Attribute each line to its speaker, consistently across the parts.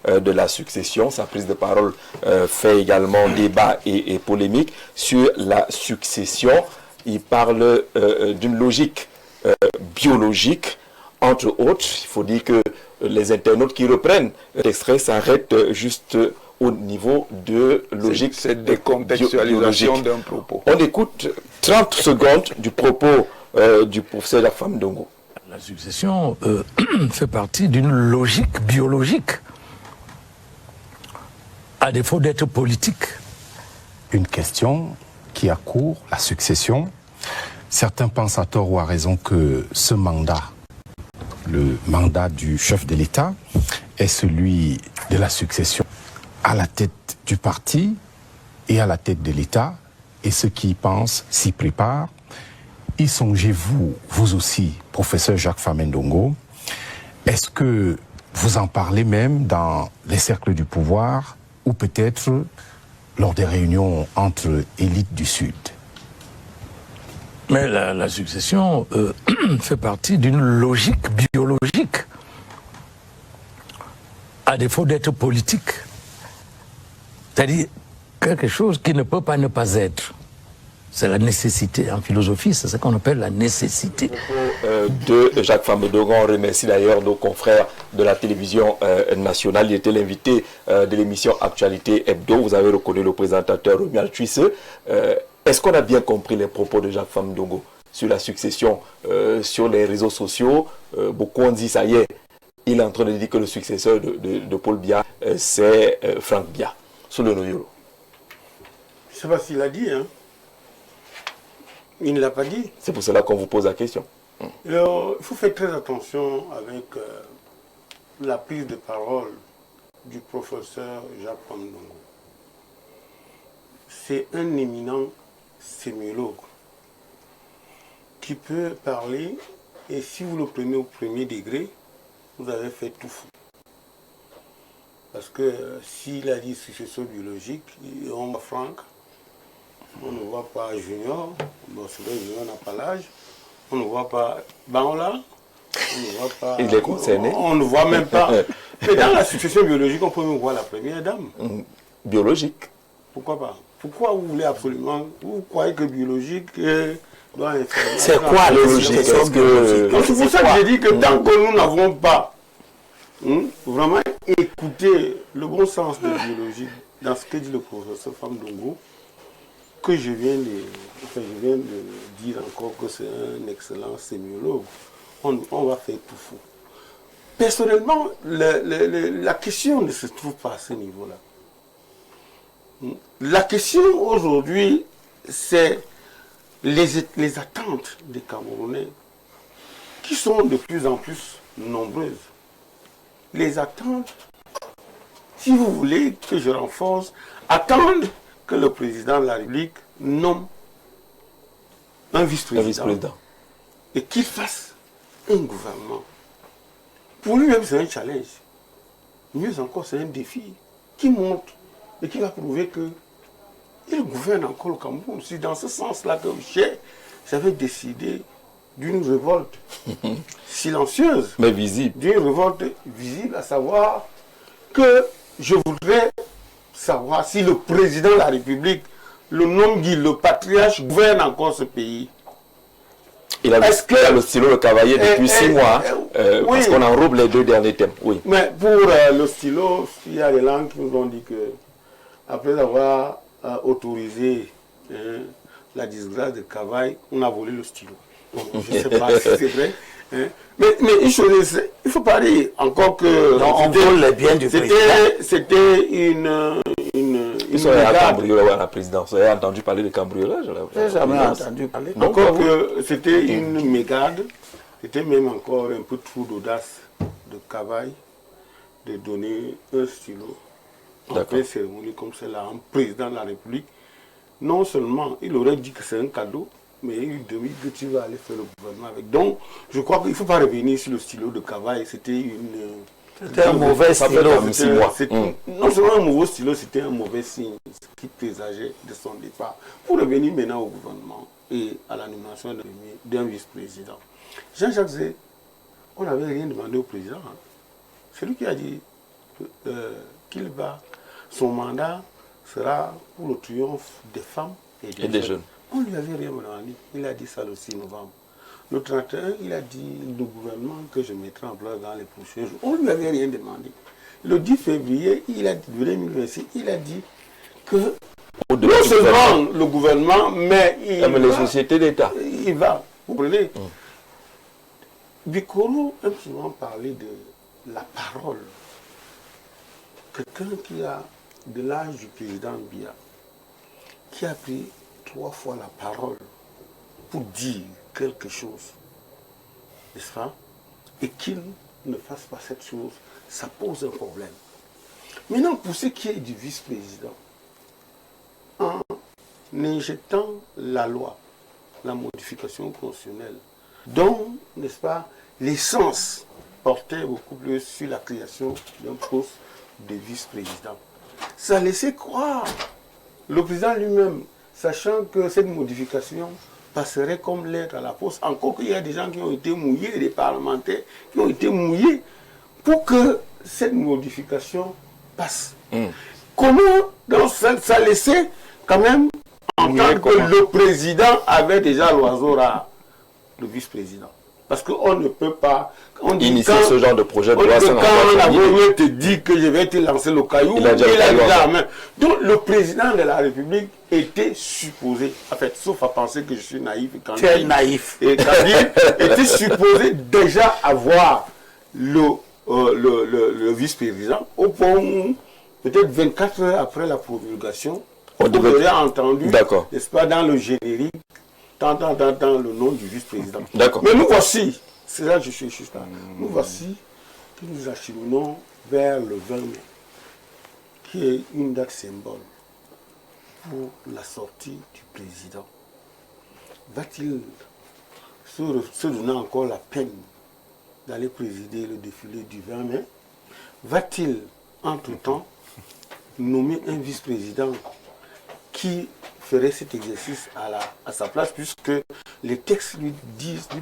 Speaker 1: de la succession. Sa prise de parole fait également débat et polémique sur la succession. Il parle d'une logique biologique, entre autres. Il faut dire que les internautes qui reprennent l'extrait s'arrêtent juste au niveau de logique.
Speaker 2: C'est décontextualisation d'un propos.
Speaker 1: On écoute 30 secondes du propos du professeur Jacques Famdongo.
Speaker 3: La succession fait partie d'une logique biologique, à défaut d'être politique.
Speaker 4: Une question qui accourt, la succession. Certains pensent à tort ou à raison que ce mandat, le mandat du chef de l'État, est celui de la succession à la tête du parti et à la tête de l'État. Et ceux qui y pensent s'y préparent. Y songez-vous, vous aussi, professeur Jacques Famdongo, est-ce que vous en parlez même dans les cercles du pouvoir ou peut-être lors des réunions entre élites du Sud?
Speaker 3: Mais la succession fait partie d'une logique biologique, à défaut d'être politique. C'est-à-dire quelque chose qui ne peut pas ne pas être. C'est la nécessité. En philosophie, c'est ce qu'on appelle la nécessité.
Speaker 1: De Jacques Famdongo, on remercie d'ailleurs nos confrères de la télévision nationale. Il était l'invité de l'émission Actualité Hebdo. Vous avez reconnu le présentateur Romuald Tuisseux. Est-ce qu'on a bien compris les propos de Jacques Famdongo sur la succession sur les réseaux sociaux? Beaucoup ont dit, ça y est, il est en train de dire que le successeur de Paul Biya, c'est Franck Biya. Sous le Noyolo.
Speaker 5: Je ne sais pas s'il a dit, hein. Il ne l'a pas dit.
Speaker 1: C'est pour cela qu'on vous pose la question.
Speaker 5: Alors, il faut faire très attention avec la prise de parole du professeur Jacques Famdongo. C'est un éminent sémiologue qui peut parler, et si vous le prenez au premier degré, vous avez fait tout fou. Parce que s'il a dit succession biologique, on va Franck, on ne voit pas Junior, bon c'est vrai Junior n'a pas l'âge, on ne voit pas Baola, on ne voit pas...
Speaker 1: Il est concerné.
Speaker 5: On ne voit même pas... Mais dans la succession biologique, on peut même voir la première dame.
Speaker 1: Biologique.
Speaker 5: Pourquoi pas? Pourquoi vous voulez absolument... Vous croyez que biologique doit être...
Speaker 1: C'est quoi la logique?
Speaker 5: C'est pour ça que j'ai dit que tant que nous n'avons pas vraiment écouté le bon sens de biologie dans ce que dit le professeur Famdongo, que je viens de dire encore que c'est un excellent sémiologue, on va faire tout fou. Personnellement, la question ne se trouve pas à ce niveau-là. La question aujourd'hui, c'est les attentes des Camerounais qui sont de plus en plus nombreuses. Les attentes, si vous voulez que je renforce, attendent que le président de la République nomme un vice-président et qu'il fasse un gouvernement. Pour lui-même, c'est un challenge. Mieux encore, c'est un défi qui montre et qui va prouver qu'il gouverne encore le Cameroun. C'est dans ce sens-là que j'avais décidé d'une révolte silencieuse,
Speaker 1: mais visible.
Speaker 5: D'une révolte visible, à savoir que je voudrais savoir si le président de la République, le nom Guy, le patriarche, gouverne encore ce pays.
Speaker 1: Il a le stylo de cavalier depuis 6 mois,
Speaker 5: oui.
Speaker 1: Parce qu'on enrobe les 2 derniers thèmes. Oui.
Speaker 5: Mais pour le stylo, il y a des langues qui nous ont dit que, après avoir autorisé la disgrâce de Cavaille, on a volé le stylo. Bon, je ne sais pas si c'est vrai. Mais une chose, il faut pas dire encore que...
Speaker 6: Non, on vole les biens du président.
Speaker 5: C'était une
Speaker 1: Ils sont allés à cambriolage à la présidence. Vous avez entendu parler de cambriolage?
Speaker 5: Je n'ai jamais entendu parler. Encore que c'était une mégade. C'était même encore un peu trop d'audace de Cavaille de donner un stylo en pleine cérémonie comme celle-là, un président de la République. Non seulement, il aurait dit que c'est un cadeau, mais il dit que tu vas aller faire le gouvernement avec. Donc, je crois qu'il ne faut pas revenir sur le stylo de Cavaille. C'était un mauvais stylo. Non seulement un mauvais stylo, c'était un mauvais signe qui présageait de son départ. Pour revenir maintenant au gouvernement et à la nomination d'un vice-président. Jean-Jacques Zé, on n'avait rien demandé au président. C'est lui qui a dit, son mandat sera pour le triomphe des femmes et des jeunes. On ne lui avait rien demandé. Il a dit ça le 6 novembre. Le 31, il a dit le gouvernement que je mettrai en place dans les prochains jours. On ne lui avait rien demandé. Le 10 février, il a dit, 2026, il a dit que non seulement le gouvernement, mais
Speaker 1: les sociétés d'État.
Speaker 5: Il va. Vous comprenez? Bikoro aime souvent parler de la parole. Quelqu'un qui a de l'âge du président Biya, qui a pris 3 fois la parole pour dire quelque chose, n'est-ce pas? Et qu'il ne fasse pas cette chose, ça pose un problème. Maintenant, pour ce qui est du vice-président, en injectant la loi, la modification constitutionnelle, dont, n'est-ce pas, l'essence portait beaucoup plus sur la création d'un poste de vice-président. Ça laissait croire le président lui-même, sachant que cette modification passerait comme lettre à la poste, encore qu'il y a des gens qui ont été mouillés, des parlementaires qui ont été mouillés pour que cette modification passe. Comment donc, ça laissait quand même entendre que le président avait déjà l'oiseau rare, le vice-président. Parce qu'on ne peut pas
Speaker 1: initier ce genre de projet de loi sans
Speaker 5: quand la gouvernement te dit que je vais te lancer le caillou, il a déjà la main. Donc le président de la République était supposé, en fait, sauf à penser que je suis naïf.
Speaker 2: Tu es naïf.
Speaker 5: Et Kadir était supposé déjà avoir le vice-président au point où, peut-être 24 heures après la promulgation, on aurait entendu, n'est-ce pas, dans le générique, dans le nom du vice-président. Mais nous voici, c'est là que je suis juste là, nous voici que nous acheminons vers le 20 mai, qui est une date symbole pour la sortie du président. Va-t-il se donner encore la peine d'aller présider le défilé du 20 mai? Va-t-il, entre-temps, nommer un vice-président qui ferait cet exercice à sa place, puisque les textes lui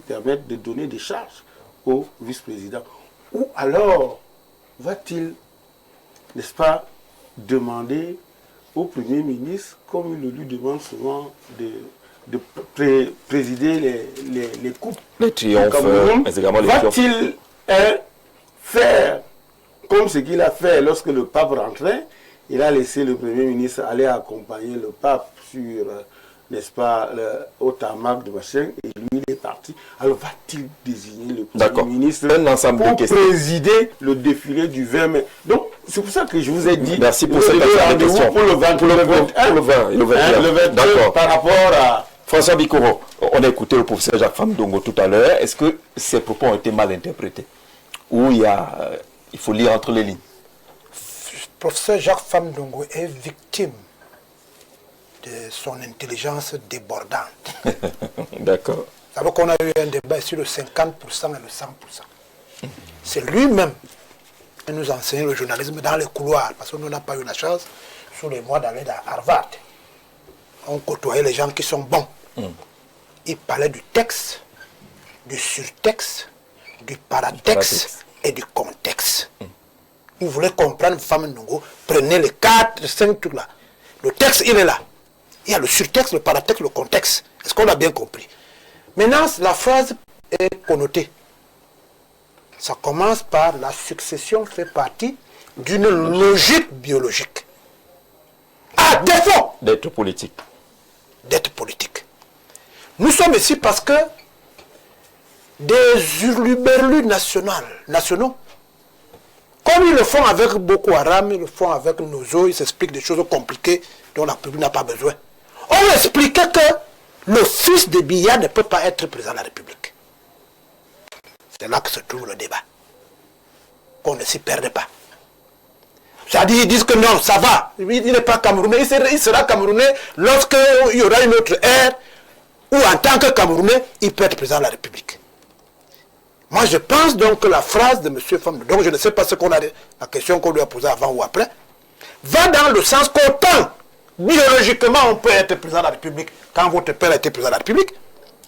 Speaker 5: permettent de donner des charges au vice-président? Ou alors va-t-il, n'est-ce pas, demander au Premier ministre, comme il le lui demande souvent, de présider les coupes?
Speaker 1: Les triomphes,
Speaker 5: va-t-il faire comme ce qu'il a fait lorsque le pape rentrait? Il a laissé le Premier ministre aller accompagner le pape sur, n'est-ce pas, au tarmac de machin, et lui il est parti. Alors va-t-il désigner le Premier ministre pour présider le défilé du 20 mai? Donc c'est pour ça que je vous ai dit,
Speaker 1: merci pour cette question.
Speaker 5: Pour le 21 par rapport à...
Speaker 1: François Bikoro, on a écouté le professeur Jacques Famdongo tout à l'heure. Est-ce que ces propos ont été mal interprétés? Ou il faut lire entre les lignes?
Speaker 6: Le professeur Jacques Famdongo est victime de son intelligence débordante.
Speaker 1: D'accord.
Speaker 6: Vous savez qu'on a eu un débat sur le 50% et le 100%. C'est lui-même qui nous enseigne le journalisme dans les couloirs, parce qu'on n'a pas eu la chance, sous les mois d'aller à Harvard. On côtoyait les gens qui sont bons. Il parlait du texte, du surtexte, du paratexte et du contexte. Il voulait comprendre Famdongo, prenez les 4, 5 trucs là. Le texte, il est là. Il y a le surtexte, le paratexte, le contexte. Est-ce qu'on a bien compris? Maintenant, la phrase est connotée. Ça commence par la succession fait partie d'une logique biologique. À défaut
Speaker 1: d'être politique.
Speaker 6: D'être politique. Nous sommes ici parce que des hurluberlus nationaux, comme ils le font avec Boko Haram, ils le font avec Nozo, ils s'expliquent des choses compliquées dont la République n'a pas besoin. On expliquait que le fils de Biya ne peut pas être président de la République. C'est là que se trouve le débat. Qu'on ne s'y perde pas. C'est-à-dire, ils disent que non, ça va. Il n'est pas Camerounais. Il sera Camerounais lorsqu'il y aura une autre ère où, en tant que Camerounais, il peut être président de la République. Moi, je pense donc que la phrase de M. Famdongo, donc je ne sais pas ce qu'on a, la question qu'on lui a posée avant ou après, va dans le sens qu'autant, biologiquement, on peut être président de la République quand votre père a été président de la République,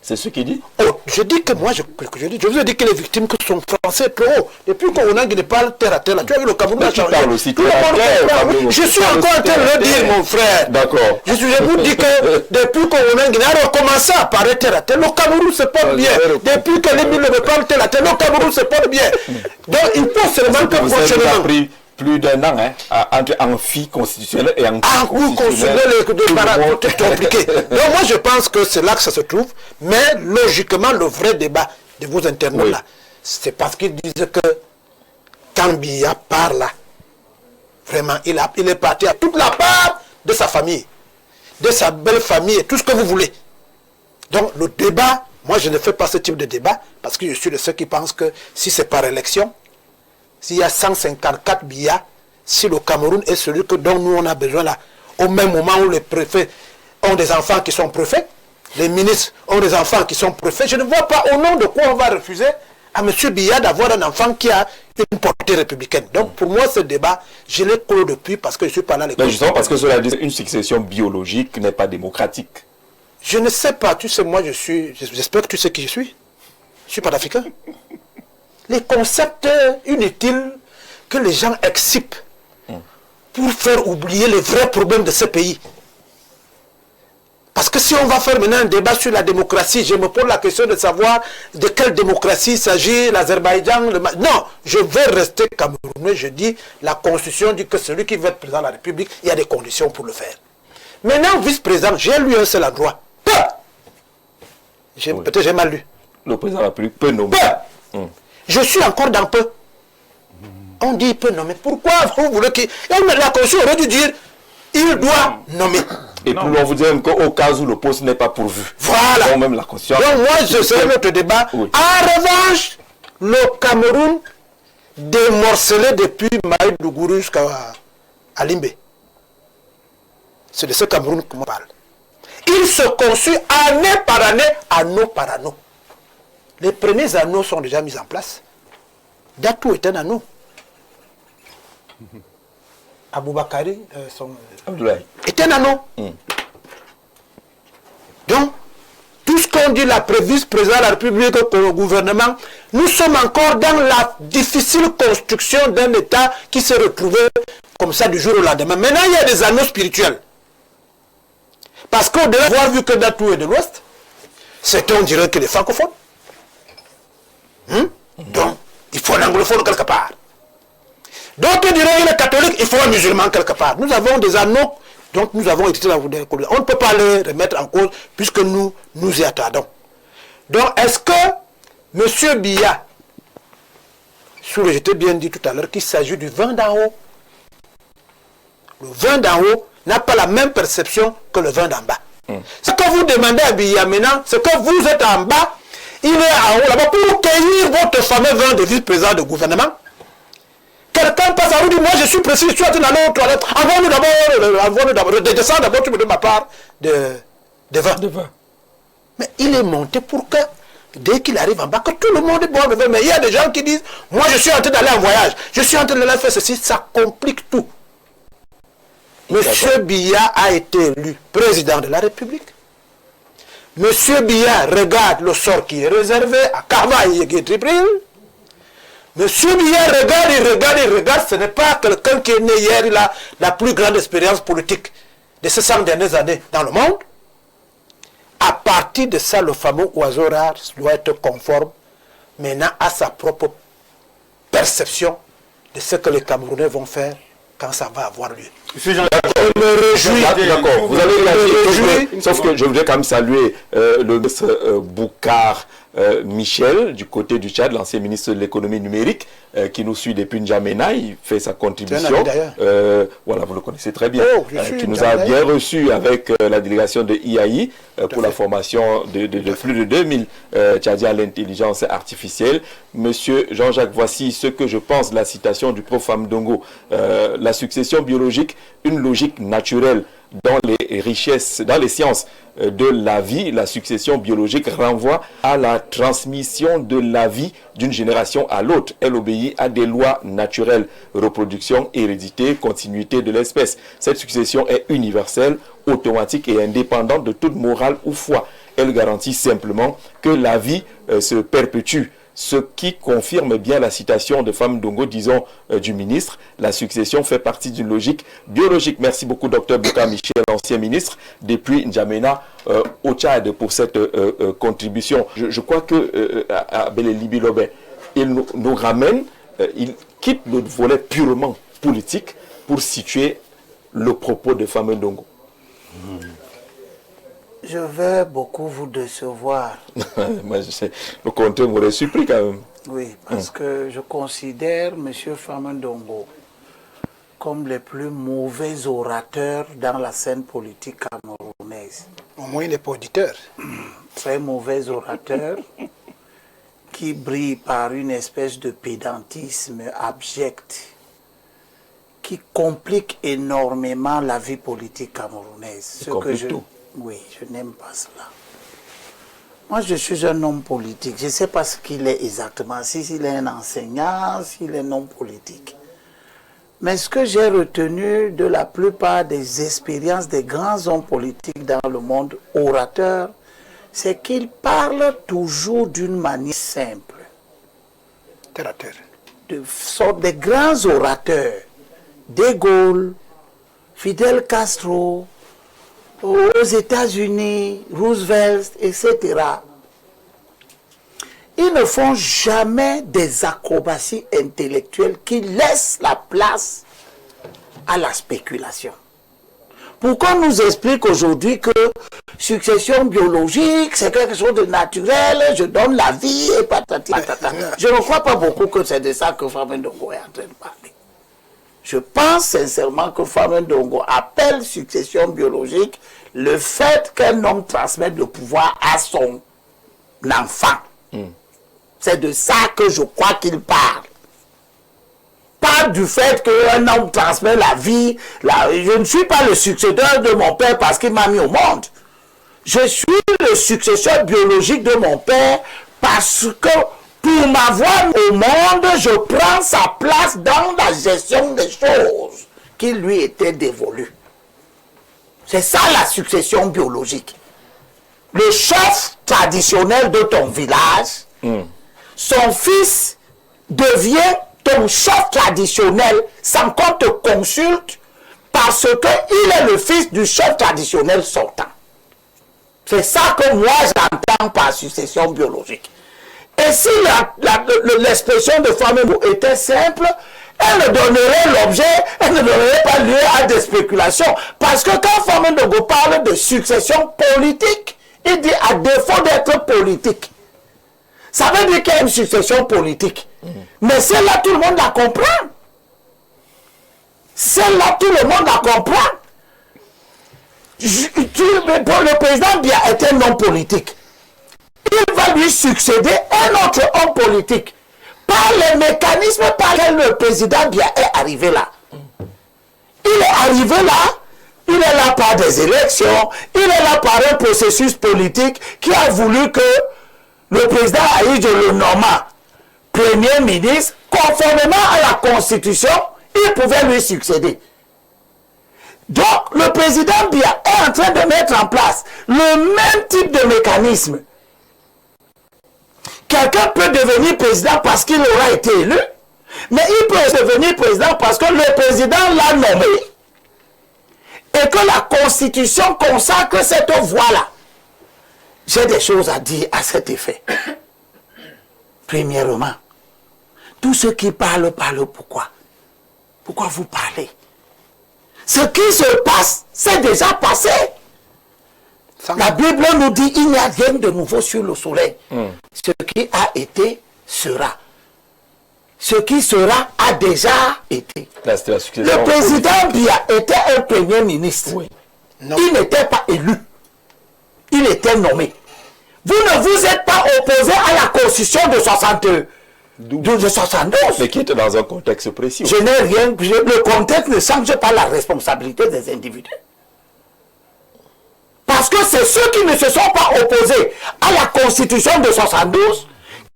Speaker 1: C'est ce qu'il dit.
Speaker 6: Oh, je dis que moi, je vous ai dit que les victimes que sont français trop haut. Depuis qu'on a ne parle terre à terre, là, tu as vu le Cameroun a changé.
Speaker 1: Aussi
Speaker 6: Tout le monde je suis encore en train de le dire, mon frère.
Speaker 1: D'accord.
Speaker 6: Je vous dis que depuis qu'on a recommencé à parler terre à terre, le Cameroun se porte bien. Depuis que les mille ne parlent terre à terre, le Cameroun se porte bien. Donc il faut seulement que prochainement.
Speaker 1: Plus d'un an, entre amphi constitutionnel et amphi
Speaker 6: constitutionnel c'est compliqué. Donc moi je pense que c'est là que ça se trouve, mais logiquement le vrai débat de vos internautes là, c'est parce qu'ils disent que quand Biya part là, vraiment il est parti à toute la part de sa famille, de sa belle famille et tout ce que vous voulez. Donc le débat, moi je ne fais pas ce type de débat parce que je suis de ceux qui pensent que si c'est par élection, s'il y a 154 Biya, si le Cameroun est celui dont nous on a besoin là, au même moment où les préfets ont des enfants qui sont préfets, les ministres ont des enfants qui sont préfets, je ne vois pas au nom de quoi on va refuser à M. Biya d'avoir un enfant qui a une portée républicaine. Donc pour moi ce débat, je l'ai clos depuis parce que je suis pas là à l'école.
Speaker 1: Mais justement parce que cela dit, une succession biologique n'est pas démocratique.
Speaker 6: Je ne sais pas, tu sais moi j'espère que tu sais qui je suis. Je suis panafricain. Les concepts inutiles que les gens excipent pour faire oublier les vrais problèmes de ce pays. Parce que si on va faire maintenant un débat sur la démocratie, je me pose la question de savoir de quelle démocratie il s'agit, l'Azerbaïdjan, non, je veux rester camerounais, je dis, la Constitution dit que celui qui veut être président de la République, il y a des conditions pour le faire. Maintenant, vice-président, j'ai lu un seul endroit. Peut-être j'ai mal lu.
Speaker 1: Le président de la République peut nommer.
Speaker 6: Je suis encore dans peu. On dit il peut nommer. Pourquoi vous voulez qu'il... La Constitution aurait dû dire il doit nommer.
Speaker 1: Et puis on vous dit même qu'au cas où le poste n'est pas pourvu.
Speaker 6: Voilà.
Speaker 1: Donc même la Constitution...
Speaker 6: Donc moi, je serai notre débat. Oui. En revanche, le Cameroun démorcelé depuis Maïdougou jusqu'à Limbé. C'est de ce Cameroun qu'on parle. Il se construit année par année, anneau par anneau. Les premiers anneaux sont déjà mis en place. Datou est un anneau. Aboubakari est un anneau. Donc, tout ce qu'on dit, la prévise président de la République, le gouvernement, nous sommes encore dans la difficile construction d'un État qui s'est retrouvé comme ça du jour au lendemain. Maintenant, il y a des anneaux spirituels. Parce qu'au-delà d'avoir vu que Datou est de l'Ouest, c'est on dirait que les francophones. Donc, il faut un anglophone quelque part. D'autres diraient qu'il est catholique, il faut un musulman quelque part. Nous avons des anneaux, donc nous avons été dans la... On ne peut pas les remettre en cause puisque nous y attendons. Donc, est-ce que M. Biya, je t'ai bien dit tout à l'heure qu'il s'agit du vin d'en haut. Le vin d'en haut n'a pas la même perception que le vin d'en bas. Ce que vous demandez à Biya maintenant, c'est que vous êtes en bas, il est en haut là-bas pour cueillir votre fameux vin de vice-président de gouvernement. Quelqu'un passe à vous dit, moi je suis précis, je suis en train d'aller aux toilettes. Avant de descendre d'abord, tu me donnes ma part de vin. Mais il est monté pour que, dès qu'il arrive en bas, que tout le monde boive le vin. Mais il y a des gens qui disent, moi je suis en train d'aller en voyage, je suis en train d'aller faire ceci, ça complique tout. Monsieur Biya a été élu président de la République. Monsieur Biya regarde le sort qui est réservé à Karvaï et Guétribril. Monsieur Biya il regarde, ce n'est pas quelqu'un qui est né hier, il a la plus grande expérience politique de ces 100 dernières années dans le monde. À partir de ça, le fameux oiseau rare doit être conforme maintenant à sa propre perception de ce que les Camerounais vont faire quand ça va avoir lieu.
Speaker 1: D'accord, vous avez réagi, sauf que je voudrais quand même saluer le ministre Boukar Michel du côté du Tchad, l'ancien ministre de l'économie numérique qui nous suit depuis N'Djamena, il fait sa contribution. Voilà, vous le connaissez très bien. Qui nous a bien reçus avec la délégation de IAI pour la formation de plus de 2000 Tchadiens à l'intelligence artificielle. Monsieur Jean-Jacques, voici ce que je pense de la citation du prof Amdongo. La succession biologique, une logique naturelle dans les richesses, dans les sciences de la vie. La succession biologique renvoie à la transmission de la vie d'une génération à l'autre. Elle obéit à des lois naturelles, reproduction, hérédité, continuité de l'espèce. Cette succession est universelle, automatique et indépendante de toute morale ou foi. elle garantit simplement que la vie se perpétue. Ce qui confirme bien la citation de Femme Ndongo, disons, du ministre. La succession fait partie d'une logique biologique. Merci beaucoup, Dr Bouka Michel, ancien ministre, depuis N'Djamena au Tchad, pour cette contribution. Je crois que Abel Libi-Lobé, il nous ramène, il quitte le volet purement politique pour situer le propos de Femme Ndongo.
Speaker 6: Je vais beaucoup vous décevoir.
Speaker 1: Moi, le contraire m'aurait surpris quand même.
Speaker 6: Oui, parce que je considère M. Femme Ndongo comme le plus mauvais orateur dans la scène politique camerounaise.
Speaker 7: Au moins, il n'est pas auditeur.
Speaker 6: Très mauvais orateur qui brille par une espèce de pédantisme abject qui complique énormément la vie politique camerounaise. Oui, je n'aime pas cela. Moi, je suis un homme politique. Je ne sais pas ce qu'il est exactement, s'il est un enseignant, s'il est un homme politique. Mais ce que j'ai retenu de la plupart des expériences des grands hommes politiques dans le monde orateurs, c'est qu'ils parlent toujours d'une manière simple.
Speaker 7: Terre à terre.
Speaker 6: De sorte de grands orateurs, De Gaulle, Fidel Castro, aux États-Unis, Roosevelt, etc. Ils ne font jamais des acrobaties intellectuelles qui laissent la place à la spéculation. Pourquoi on nous explique aujourd'hui que succession biologique, c'est quelque chose de naturel, je donne la vie et patati patata. Je ne crois pas beaucoup que c'est de ça que Femme Ndongo est en train de parler. Je pense sincèrement que Femme Ndongo appelle succession biologique le fait qu'un homme transmette le pouvoir à son enfant. C'est de ça que je crois qu'il parle. Pas du fait qu'un homme transmet la vie. Je ne suis pas le successeur de mon père parce qu'il m'a mis au monde. Je suis le successeur biologique de mon père parce que pour m'avoir au monde, je prends sa place dans la gestion des choses qui lui étaient dévolues. C'est ça la succession biologique. Le chef traditionnel de ton village, son fils devient ton chef traditionnel sans qu'on te consulte parce qu'il est le fils du chef traditionnel sortant. C'est ça que moi j'entends par succession biologique. Et si l'expression de Femme Ndongo était simple, elle ne donnerait l'objet, elle ne donnerait pas lieu à des spéculations. Parce que quand Femme Ndongo parle de succession politique, il dit à défaut d'être politique. Ça veut dire qu'il y a une succession politique. Mais celle-là, tout le monde la comprend. Celle-là, tout le monde la comprend. Le président Biya est un homme politique. Il va lui succéder un autre homme politique. Par les mécanismes par lesquels le président Biya est arrivé là. Il est arrivé là, il est là par des élections, il est là par un processus politique qui a voulu que le président Ahidjo le nomma Premier ministre, conformément à la Constitution, il pouvait lui succéder. Donc, le président Biya est en train de mettre en place le même type de mécanisme. Quelqu'un peut devenir président parce qu'il aura été élu, mais il peut devenir président parce que le président l'a nommé et que la Constitution consacre cette voie-là. J'ai des choses à dire à cet effet. Premièrement, tous ceux qui parlent, parlent pourquoi? Pourquoi vous parlez? Ce qui se passe, c'est déjà passé. La Bible nous dit il n'y a rien de nouveau sur le soleil. Ce qui a été sera. Ce qui sera a déjà été. Le président Biya était un premier ministre. Oui. Il n'était pas élu. Il était nommé. Vous ne vous êtes pas opposé à la Constitution de 72.
Speaker 1: Mais qui était dans un contexte précis.
Speaker 6: Je n'ai rien. Le contexte ne change pas la responsabilité des individus. Parce que c'est ceux qui ne se sont pas opposés à la Constitution de 72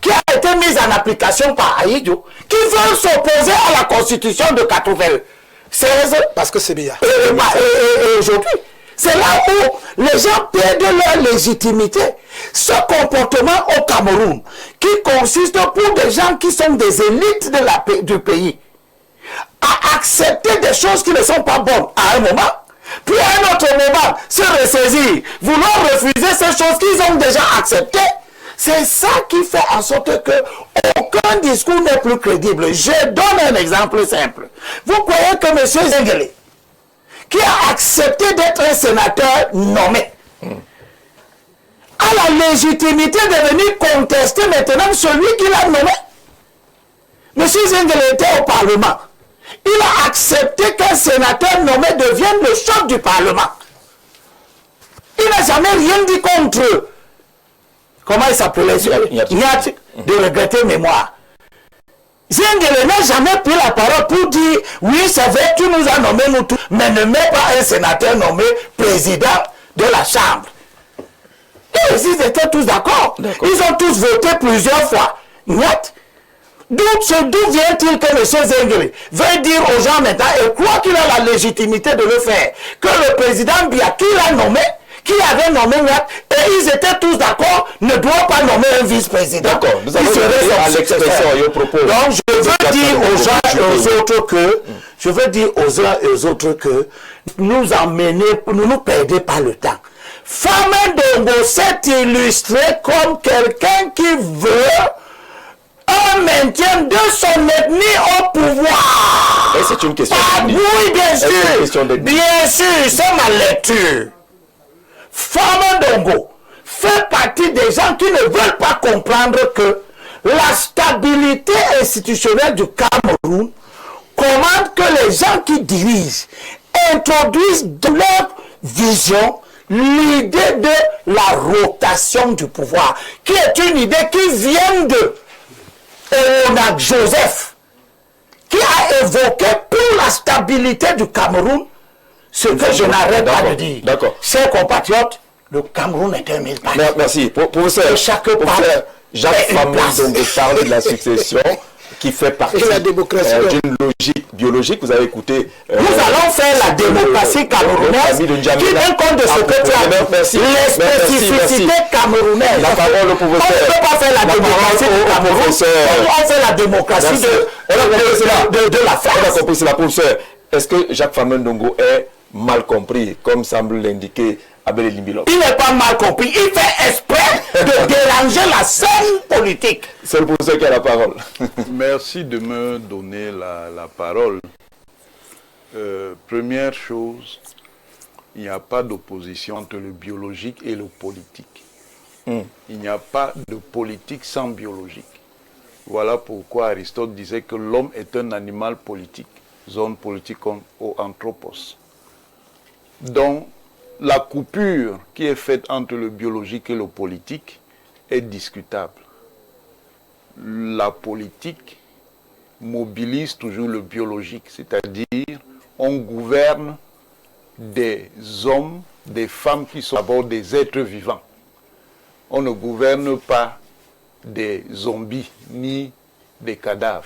Speaker 6: qui a été mise en application par Ahidjo, qui veulent s'opposer à la Constitution de 96.
Speaker 7: Parce que c'est bien.
Speaker 6: Et aujourd'hui. C'est là où les gens perdent leur légitimité. Ce comportement au Cameroun, qui consiste pour des gens qui sont des élites du pays, à accepter des choses qui ne sont pas bonnes à un moment, puis à un autre moment, se ressaisir, vouloir refuser ces choses qu'ils ont déjà acceptées, c'est ça qui fait en sorte que aucun discours n'est plus crédible. Je donne un exemple simple. Vous croyez que M. Zengele, qui a accepté d'être un sénateur nommé, a la légitimité de venir contester maintenant celui qui l'a nommé? M. Zengele était au Parlement. Il a accepté qu'un sénateur nommé devienne le chef du Parlement. Il n'a jamais rien dit contre, comment il s'appelait, Nyati, de regretter mémoire. Zengele n'a jamais pris la parole pour dire, oui c'est vrai, tu nous as nommé nous tous, mais ne mets pas un sénateur nommé président de la Chambre. Et ils étaient tous d'accord. Ils ont tous voté plusieurs fois. Nyati. D'où vient-il que M. Zengele veut dire aux gens maintenant, et croit qu'il a la légitimité de le faire, que le président Biya, qui l'a nommé, qui avait nommé Nyat, et ils étaient tous d'accord, ne doit pas nommer un vice-président.
Speaker 1: D'accord, nous avons à l'expression et au propos.
Speaker 6: Donc je veux dire aux gens et aux autres que, nous nous perdez pas le temps. Famé Ndongo s'est illustré comme quelqu'un qui veut un maintien de son ethnie au pouvoir.
Speaker 1: Et c'est une question
Speaker 6: de oui, bien sûr.
Speaker 1: Bien
Speaker 6: sûr, c'est ma lecture. Famé Ndongo fait partie des gens qui ne veulent pas comprendre que la stabilité institutionnelle du Cameroun commande que les gens qui dirigent introduisent dans leur vision l'idée de la rotation du pouvoir, qui est une idée qui vient de Léonard Joseph, qui a évoqué pour la stabilité du Cameroun ce que je n'arrête pas de dire. Chers compatriotes, le Cameroun est un mille pattes.
Speaker 1: Merci. Professeur Jacques Famé Ndongo parle de la succession qui fait partie d'une logique biologique. Vous avez écouté.
Speaker 6: Nous allons faire la démocratie camerounaise qui tient compte de ce que tu as dit. Les spécificités camerounaises.
Speaker 1: La parole au professeur.
Speaker 6: On ne peut pas faire la démocratie du Cameroun. On fait la démocratie de la France.
Speaker 1: On a compris cela, professeur. Est-ce que Jacques Famé Ndongo est mal compris, comme semble l'indiquer Abel Limbilon?
Speaker 6: Il n'est pas mal compris. Il fait exprès de déranger la scène politique.
Speaker 1: C'est le professeur qui a la parole.
Speaker 2: Merci de me donner la parole. Première chose, il n'y a pas d'opposition entre le biologique et le politique. Il n'y a pas de politique sans biologique. Voilà pourquoi Aristote disait que l'homme est un animal politique. Zone politique au anthropos. Donc, la coupure qui est faite entre le biologique et le politique est discutable. La politique mobilise toujours le biologique, c'est-à-dire on gouverne des hommes, des femmes qui sont d'abord des êtres vivants. On ne gouverne pas des zombies ni des cadavres.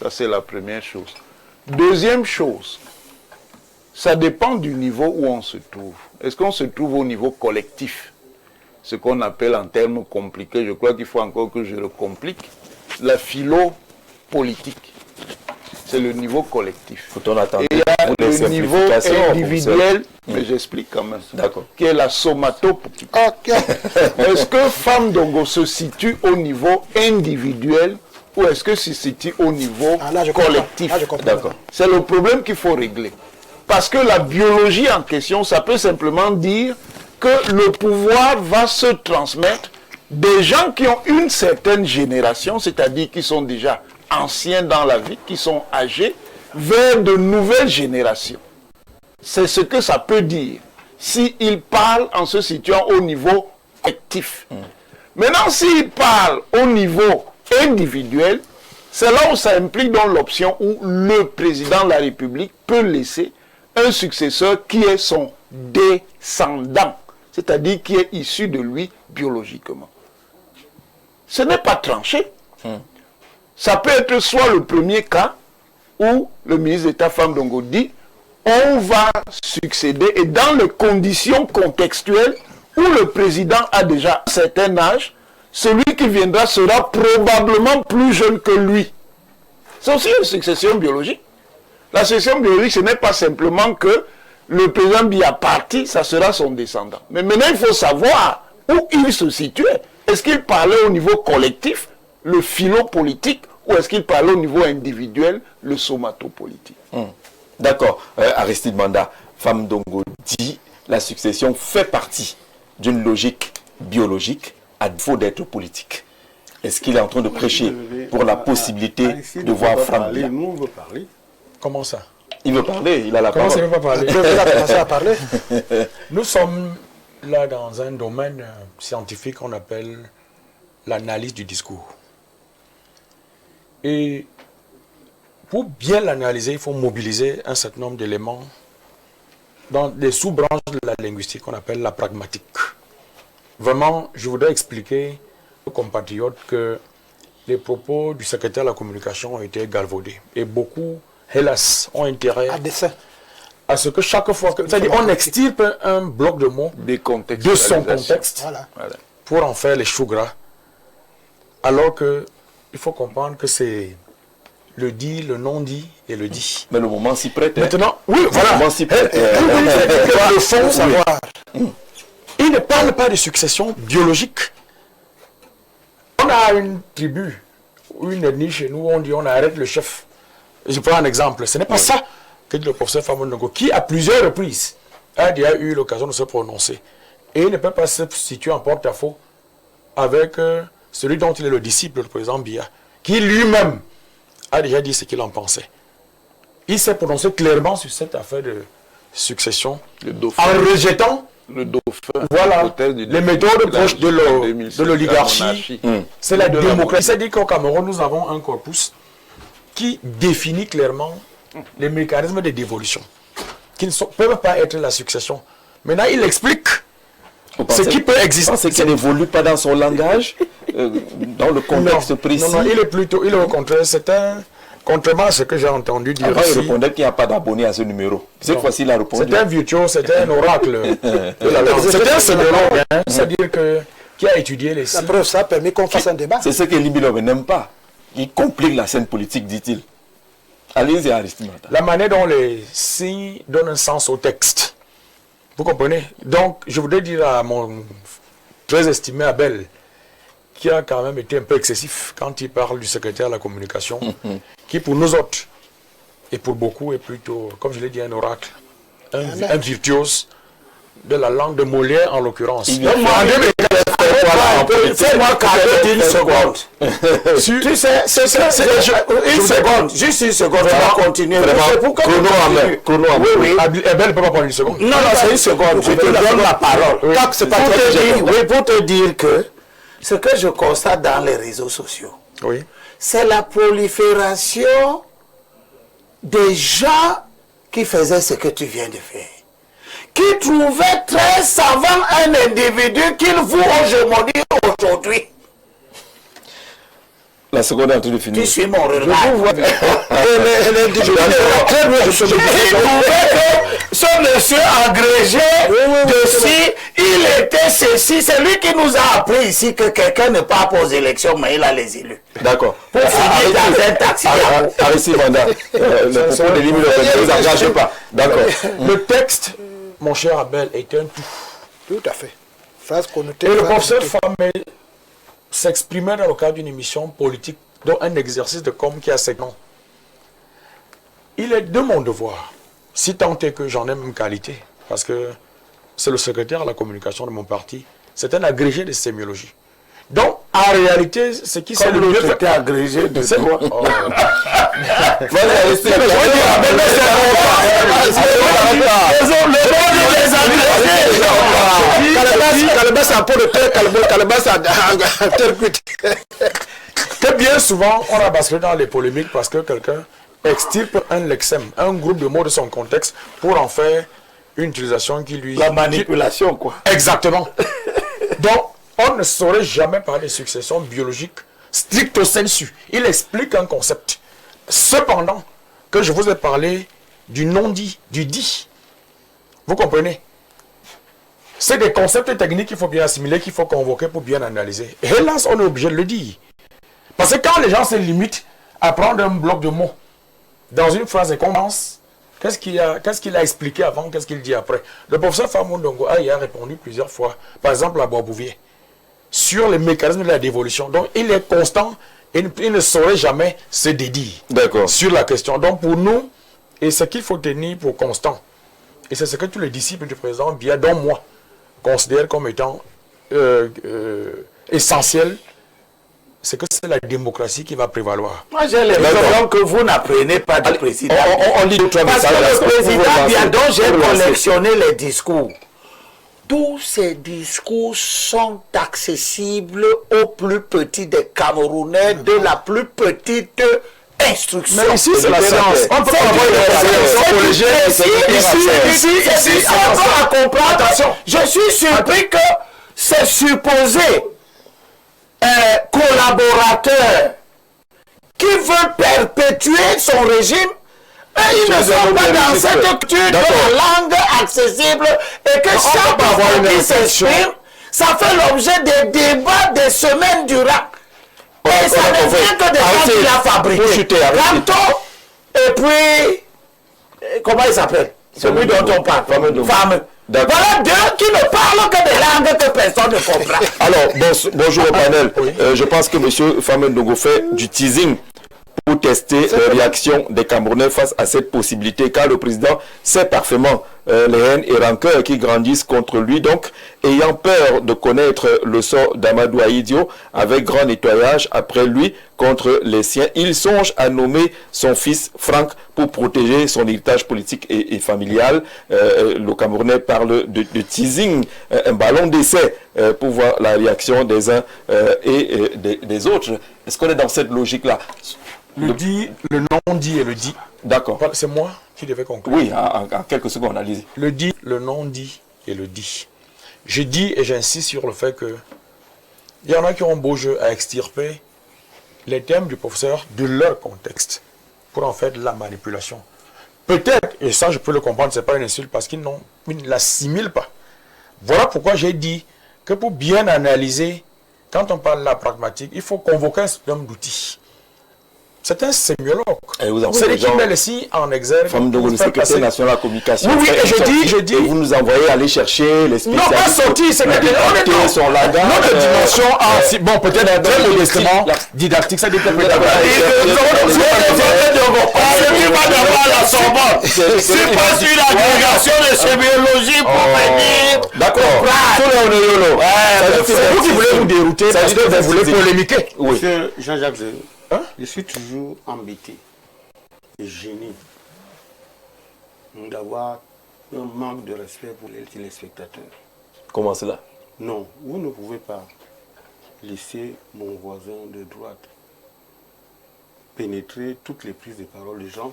Speaker 2: Ça, c'est la première chose. Deuxième chose, ça dépend du niveau où on se trouve. Est-ce qu'on se trouve au niveau collectif? Ce qu'on appelle en termes compliqués, je crois qu'il faut encore que je le complique, la philo-politique. C'est le niveau collectif. Et il y a le niveau individuel, mais j'explique quand même, qui est la somatopolitique. Est-ce que Famé Ndongo se situe au niveau individuel ou est-ce que se situe au niveau collectif? C'est le problème qu'il faut régler. Parce que la biologie en question, ça peut simplement dire que le pouvoir va se transmettre des gens qui ont une certaine génération, c'est-à-dire qui sont déjà anciens dans la vie, qui sont âgés, vers de nouvelles générations. C'est ce que ça peut dire s'il parle en se situant au niveau collectif. Maintenant, s'il parle au niveau individuel, c'est là où ça implique dans l'option où le président de la République peut laisser un successeur qui est son descendant, c'est-à-dire qui est issu de lui biologiquement. Ce n'est pas tranché. Ça peut être soit le premier cas où le ministre d'État Famé Ndongo dit on va succéder et dans les conditions contextuelles où le président a déjà un certain âge, celui qui viendra sera probablement plus jeune que lui. C'est aussi une succession biologique. La succession biologique, ce n'est pas simplement que le président Biya parti, ça sera son descendant. Mais maintenant, il faut savoir où il se situait. Est-ce qu'il parlait au niveau collectif, le philo-politique, ou est-ce qu'il parlait au niveau individuel, le somato-politique?
Speaker 1: D'accord. Aristide Manda, Femme Dongo dit la succession fait partie d'une logique biologique à défaut d'être politique. Est-ce qu'il est en train de prêcher pour la possibilité de voir Franck Biya?
Speaker 5: Nous, on veut parler.
Speaker 6: Comment ça?
Speaker 1: Il veut parler, il a la
Speaker 6: Comment ça,
Speaker 1: parole.
Speaker 6: il ne veut pas parler? Il a commencé à parler. Nous sommes là dans un domaine scientifique qu'on appelle l'analyse du discours. Et pour bien l'analyser, il faut mobiliser un certain nombre d'éléments dans des sous-branches de la linguistique qu'on appelle la pragmatique. Vraiment, je voudrais expliquer aux compatriotes que les propos du secrétaire de la communication ont été galvaudés. Et beaucoup, hélas, ont intérêt à ce que chaque fois que... C'est-à-dire on extirpe un bloc de mots de son contexte pour en faire les choux gras. Alors que il faut comprendre que c'est le dit, le non-dit et le dit.
Speaker 1: Mais le moment s'y prête.
Speaker 6: Maintenant, oui, voilà.
Speaker 1: Le moment s'y prête.
Speaker 6: Le fond, savoir. Il ne parle pas de succession biologique. On a une tribu, une ethnie chez nous, on dit on arrête le chef. Je prends un exemple. Ce n'est pas ça que dit le professeur Famondongo, qui à plusieurs reprises a déjà eu l'occasion de se prononcer. Et il ne peut pas se situer en porte-à-faux avec celui dont il est le disciple, le président Biya, qui lui-même a déjà dit ce qu'il en pensait. Il s'est prononcé clairement sur cette affaire de succession en rejetant
Speaker 2: le dauphin,
Speaker 6: voilà, les méthodes proches de l'oligarchie. C'est la démocratie. C'est-à-dire qu'au Cameroun, nous avons un corpus qui définit clairement les mécanismes de dévolution, qui ne peuvent pas être la succession. Maintenant, il explique ce qui peut exister.
Speaker 1: Vous pensez qu'il n'évolue pas dans son langage, dans le contexte précis?
Speaker 6: Non, il est au contraire. C'est un... Contrairement à ce que j'ai entendu dire
Speaker 1: Avant,
Speaker 6: ici,
Speaker 1: il répondait qu'il n'y a pas d'abonnés à ce numéro. Cette fois-ci, il a répondu.
Speaker 6: C'est un virtuose, c'est un oracle. C'est un sémiologue, hein, c'est-à-dire qui a étudié les signes.
Speaker 7: La preuve, ça a permis qu'on fasse un débat.
Speaker 1: C'est ce que Libilov n'aime pas. Il complique la scène politique, dit-il. Allez-y, Aristide Manda.
Speaker 6: La manière dont les signes donnent un sens au texte. Vous comprenez? Donc, je voudrais dire à mon très estimé Abel, qui a quand même été un peu excessif quand il parle du secrétaire de la communication, qui pour nous autres, et pour beaucoup, est plutôt, comme je l'ai dit, un oracle, un virtuose de la langue de Molière en l'occurrence.
Speaker 7: Fais-moi cadeau d'une seconde. Tu sais, une seconde, juste une seconde, on va continuer.
Speaker 1: Chrono à main. Chrono à main.
Speaker 6: Oui. Abel ne peut pas prendre une seconde.
Speaker 7: Non, c'est une seconde, je te donne la parole. Pour te dire que ce que je constate dans les réseaux sociaux, c'est la prolifération des gens qui faisaient ce que tu viens de faire, qui trouvaient très savant un individu qu'il vous hégémonie aujourd'hui.
Speaker 1: La seconde est en train de finir.
Speaker 7: Tu suis mon regard. Ce monsieur agrégé de ci, il était ceci. C'est lui qui nous a appris ici que quelqu'un ne part pas aux élections, mais il a les élus.
Speaker 1: D'accord.
Speaker 7: Pour finir dans un taxi.
Speaker 1: Aristide Manda, le propos de Libilov ne vous engage pas. D'accord.
Speaker 6: Le texte, mon cher Abel, est un tout.
Speaker 7: Tout à fait. Phrase connotée.
Speaker 6: Et le professeur Famé s'exprimait dans le cadre d'une émission politique, dont un exercice de com qui a ses noms. Il est de mon devoir, si tant est que j'en ai même qualité, parce que c'est le secrétaire à la communication de mon parti, c'est un agrégé de sémiologie. Donc, en réalité, ce qui s'est le mieux fait...
Speaker 7: agrégé de quoi?
Speaker 6: Que bien souvent, on a basculé dans les polémiques parce que quelqu'un extirpe un lexème, un groupe de mots de son contexte pour en faire une utilisation qui lui...
Speaker 7: La manipulation, quoi.
Speaker 6: Exactement. Donc, on ne saurait jamais parler de succession biologique stricto sensu. Il explique un concept. Cependant, que je vous ai parlé
Speaker 8: du non-dit, du dit. Vous comprenez? C'est des concepts techniques qu'il faut bien assimiler, qu'il faut convoquer pour bien analyser. Et hélas, on est obligé de le dire. Parce que quand les gens se limitent à prendre un bloc de mots dans une phrase et commence, qu'est-ce qu'il a expliqué avant, qu'est-ce qu'il dit après? Le professeur Famou Ndongo a répondu plusieurs fois, par exemple à Boisbouvier, sur les mécanismes de la dévolution. Donc il est constant et il ne saurait jamais se dédier sur la question. Donc pour nous, et ce qu'il faut tenir pour constant, et c'est ce que tous les disciples du président Biya, dont moi, considèrent comme étant essentiel, c'est que c'est la démocratie qui va prévaloir.
Speaker 7: Moi, j'ai l'impression que vous n'apprenez pas du président.
Speaker 1: On lit d'autres
Speaker 7: Parce que le président Biya, dont j'ai collectionné les discours, tous ces discours sont accessibles aux plus petits des Camerounais de la plus petite instruction.
Speaker 8: Mais ici, c'est la science. On peut pas avoir une réflexion
Speaker 7: ici, on peut comprendre. Attention. Je suis surpris que c'est supposé collaborateur qui veut perpétuer son régime, et ils ne sont pas dans cette culture de la langue accessible, et que chaque fois qui s'exprime, ça fait l'objet des débats des semaines durant. Et ça ne vient que des gens qui l'a fabriqué. Canton, et puis, comment il s'appelle? Celui dont on parle. Fameux. Voilà deux qui ne parlent que des langues que personne ne comprend.
Speaker 1: Alors, bonjour au panel. Je pense que M. Famou Ndongo fait du teasing pour tester les réactions des Camerounais face à cette possibilité, car le président sait parfaitement les haines et rancœurs qui grandissent contre lui. Donc, ayant peur de connaître le sort d'Amadou Ahidjo, avec grand nettoyage après lui contre les siens, il songe à nommer son fils Franck pour protéger son héritage politique et familial. Le Camerounais parle de teasing, un ballon d'essai pour voir la réaction des uns et des autres. Est-ce qu'on est dans cette logique-là?
Speaker 8: Le dit, le non-dit et le dit.
Speaker 1: D'accord.
Speaker 8: C'est moi qui devais conclure.
Speaker 1: Oui, en quelques secondes, allez-y.
Speaker 8: Le dit, le non-dit et le dit. Je dis et j'insiste sur le fait que il y en a qui ont un beau jeu à extirper les thèmes du professeur de leur contexte pour en faire de la manipulation. Peut-être, et ça je peux le comprendre, c'est pas une insulte parce qu'ils ne l'assimilent pas. Voilà pourquoi j'ai dit que pour bien analyser, quand on parle de la pragmatique, il faut convoquer un certain nombre d'outils. C'est un sémiologue. C'est lui qui met le signe en exergue.
Speaker 1: Famou Ndongo, le secrétaire national de la communication.
Speaker 8: Oui, et je dis.
Speaker 1: Et vous nous envoyez aller chercher les spécialistes.
Speaker 8: Non, pas sortir, c'est que
Speaker 1: son langage.
Speaker 8: Notre dimension, bon, peut-être très modestement, didactique, ça dépend peut-être.
Speaker 7: C'est pas une agrégation de sémiologie pour venir.
Speaker 1: D'accord.
Speaker 8: C'est vous qui voulez vous dérouter parce que vous voulez polémiquer.
Speaker 5: Monsieur Jean-Jacques, je suis toujours embêté et gêné d'avoir un manque de respect pour les téléspectateurs.
Speaker 1: Comment cela?
Speaker 5: Non, vous ne pouvez pas laisser mon voisin de droite pénétrer toutes les prises de parole des gens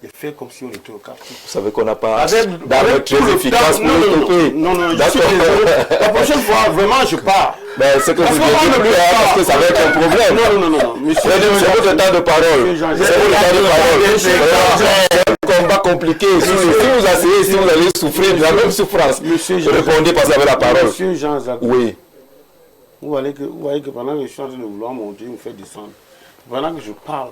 Speaker 5: et faire comme si on était au quartier.
Speaker 1: Vous savez qu'on n'a pas d'armes très efficaces pour le toper.
Speaker 5: Non, je suis désolé. La prochaine fois, vraiment, je pars.
Speaker 1: Ben, c'est que vous dites plus parce que ça va être un problème.
Speaker 5: Non. Monsieur,
Speaker 1: c'est votre temps de parole. C'est votre temps de parole. C'est un combat compliqué. Si vous asseyez, si vous allez souffrir de la même souffrance, répondez parce que vous avez la parole.
Speaker 5: Monsieur Jean-Jacques.
Speaker 1: Oui.
Speaker 5: Vous voyez que pendant que je suis en train de vouloir monter, vous me faites descendre. Pendant que je parle,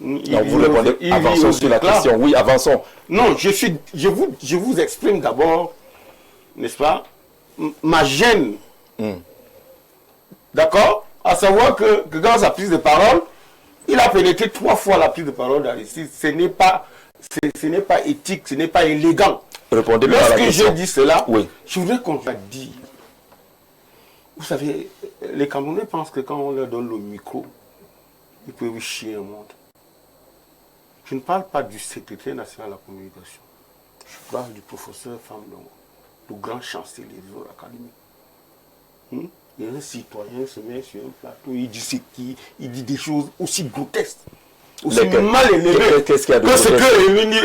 Speaker 1: donc vous répondez, avançons sur la question. Oui, avançons.
Speaker 5: Non, je vous exprime d'abord, n'est-ce pas, ma gêne. D'accord? À savoir que dans sa prise de parole, il a pénétré 3 fois la prise de parole d'Aristide. Ce n'est pas éthique, ce n'est pas élégant.
Speaker 1: Répondez bien à la question.
Speaker 5: Lorsque je dis cela,
Speaker 1: oui.
Speaker 5: Je voudrais qu'on l'a dit. Vous savez, les Camerounais pensent que quand on leur donne le micro, ils peuvent chier un monde. Je ne parle pas du secrétaire national de la communication. Je parle du professeur Famou Ndongo, le grand chancelier des autres académies. Il y a un citoyen se met sur un plateau, il dit ce qui, il dit des choses aussi grotesques, aussi mal élevées
Speaker 1: qu'est-ce qu'il y a de
Speaker 5: que ce que Émile dit.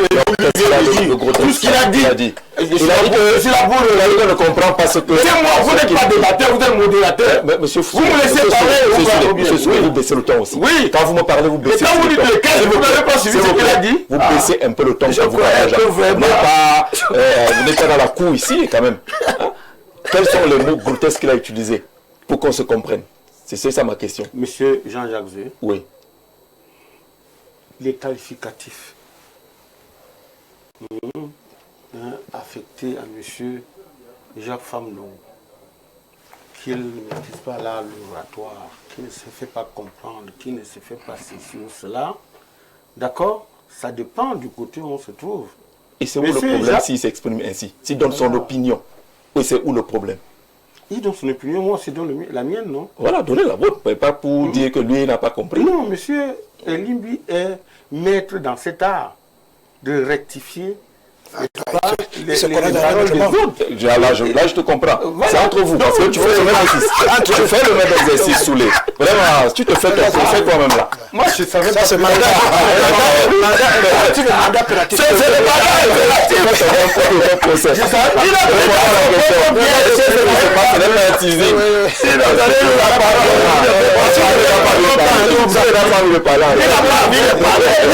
Speaker 5: Tout ce qu'il a dit.
Speaker 1: Il a dit qu'on ne comprend pas ce que...
Speaker 5: C'est moi, vous n'êtes pas débatteur, vous êtes modérateur.
Speaker 1: Monsieur
Speaker 5: vous me laissez parler.
Speaker 1: Monsieur, vous baissez le ton aussi.
Speaker 5: Oui.
Speaker 1: Quand vous me parlez, vous baissez le ton.
Speaker 5: Mais quand vous dites lequel, vous n'avez pas suivi ce qu'il a dit.
Speaker 1: Vous baissez un peu le ton quand vous parlez. Vous n'êtes pas dans la cour ici, quand même. Quels sont les mots grotesques qu'il a utilisés pour qu'on se comprenne? C'est ça ma question.
Speaker 5: Monsieur Jean-Jacques Zé.
Speaker 1: Oui.
Speaker 5: Les qualificatifs affectés à monsieur Jacques Famlon, qu'il ne maîtrise pas là l'oratoire, qu'il ne se fait pas comprendre, qu'il ne se fait pas ceci ou cela, d'accord? Ça dépend du côté où on se trouve.
Speaker 1: Et c'est où le problème s'il s'exprime ainsi? S'il donne son opinion, oui, c'est où le problème?
Speaker 5: Il donne son opinion, moi c'est la mienne, non?
Speaker 1: Voilà, donnez la vôtre, mais pas pour dire que lui n'a pas compris.
Speaker 5: Non, monsieur Elimbi est maître dans cet art de rectifier les paroles des autres.
Speaker 1: Là, je te comprends. Voilà. C'est entre vous, parce que tu fais le même exercice. Tu fais le même exercice sous les. Vraiment, tu te fais toi-même là.
Speaker 5: Moi, je savais pas.
Speaker 6: C'est le mandat impératif.
Speaker 5: C'est le mandat impératif.
Speaker 1: Je savais pas.
Speaker 6: Il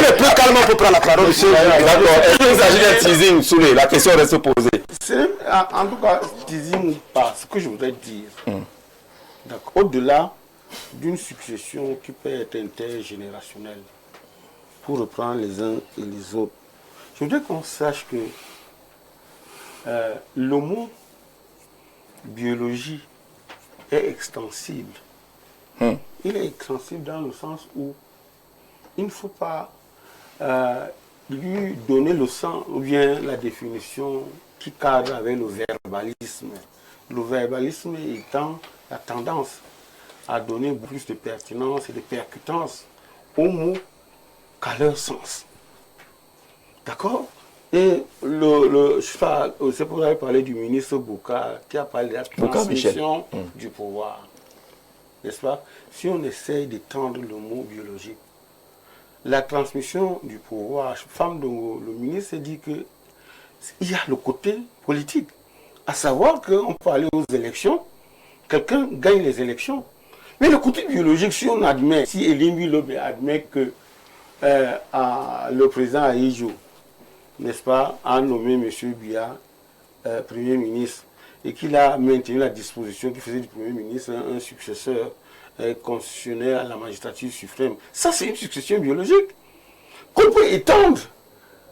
Speaker 6: est plus calme pour prendre la parole.
Speaker 1: D'accord. Est-ce qu'il s'agit d'un teasing sous les? La question reste posée.
Speaker 5: En tout cas, teasing ou pas, ce que je voudrais dire, au-delà d'une succession qui peut être intergénérationnelle, pour reprendre les uns et les autres, je voudrais qu'on sache que le mot biologie est extensible. Il est extensible dans le sens où il ne faut pas lui donner le sens ou bien la définition qui cadre avec le verbalisme. Le verbalisme étant la tendance à donner plus de pertinence et de percutance aux mots qu'à leur sens. D'accord? Et je sais pas, c'est pour ça que parler du ministre Bouka qui a parlé de la transmission du pouvoir. N'est-ce pas? Si on essaye d'étendre le mot biologique, la transmission du pouvoir, le ministre dit qu'il y a le côté politique, à savoir qu'on peut aller aux élections, quelqu'un gagne les élections. Mais le côté biologique, si on admet, si Elimbi Lobé admet que le président Aïdjo, n'est-ce pas, a nommé M. Biya Premier ministre et qu'il a maintenu la disposition qui faisait du Premier ministre un successeur constitutionnel à la magistrature suprême. Ça, c'est une succession biologique qu'on peut étendre,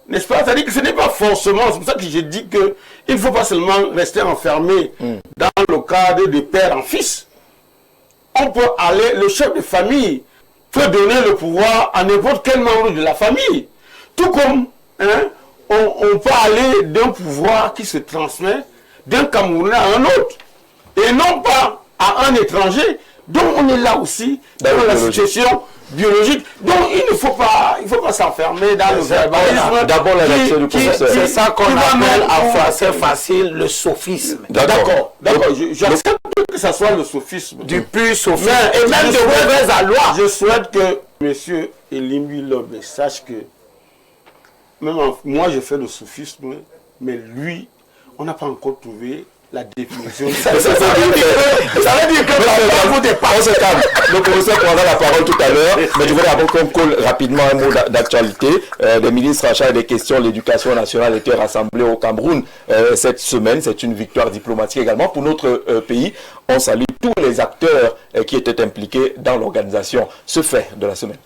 Speaker 5: n'est-ce pas? C'est-à-dire que ce n'est pas forcément, c'est pour ça que j'ai dit qu'il ne faut pas seulement rester enfermé dans le cadre de père en fils. On peut aller, le chef de famille peut donner le pouvoir à n'importe quel membre de la famille. Tout comme on peut aller d'un pouvoir qui se transmet d'un Camerounais à un autre. Et non pas à un étranger. Donc on est là aussi dans la situation biologique. Donc il ne faut pas s'enfermer dans le verbalisme.
Speaker 1: D'abord la lecture du professeur.
Speaker 7: C'est ça qu'on appelle en français facile le sophisme.
Speaker 5: D'accord. J'accepte que ça soit le sophisme.
Speaker 7: Du pur sophisme. Et même de mauvaise loi.
Speaker 5: Je souhaite que M. Elimbi Lobé sache que même moi je fais le sophisme, mais lui, on n'a pas encore trouvé la définition. Ça veut dire que
Speaker 1: on se calme. Le professeur prendra la parole tout à l'heure, mais je voudrais d'abord qu'on colle rapidement un mot d'actualité. Le ministre en charge des questions de l'éducation nationale était rassemblé au Cameroun cette semaine. C'est une victoire diplomatique également pour notre pays. On salue tous les acteurs qui étaient impliqués dans l'organisation. Ce fait de la semaine.